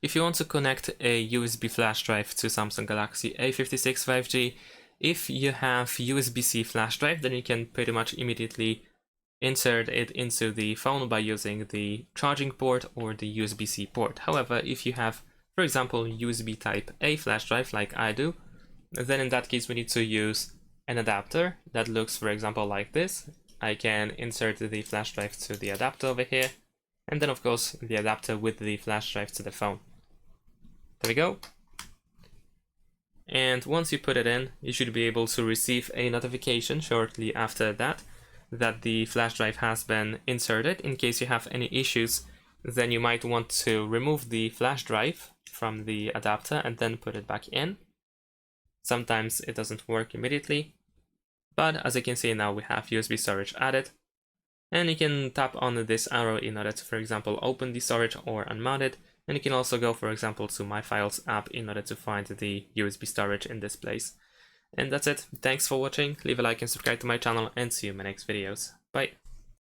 if you want to connect a USB flash drive to Samsung Galaxy A56 5G, if you have USB-C flash drive, then you can pretty much immediately insert it into the phone by using the charging port or the USB-C port. However, if you have, for example, USB type A flash drive like I do, then in that case we need to use an adapter that looks, for example, like this. I can insert the flash drive to the adapter over here, and then of course the adapter with the flash drive to the phone. There we go. And once you put it in, you should be able to receive a notification shortly after that the flash drive has been inserted. In case you have any issues, then you might want to remove the flash drive from the adapter and then put it back in. Sometimes it doesn't work immediately, but as you can see now we have USB storage added, and you can tap on this arrow in order to, for example, open the storage or unmount it, and you can also go, for example, to My Files app in order to find the USB storage in this place. And that's it. Thanks for watching, leave a like and subscribe to my channel, and see you in my next videos. Bye!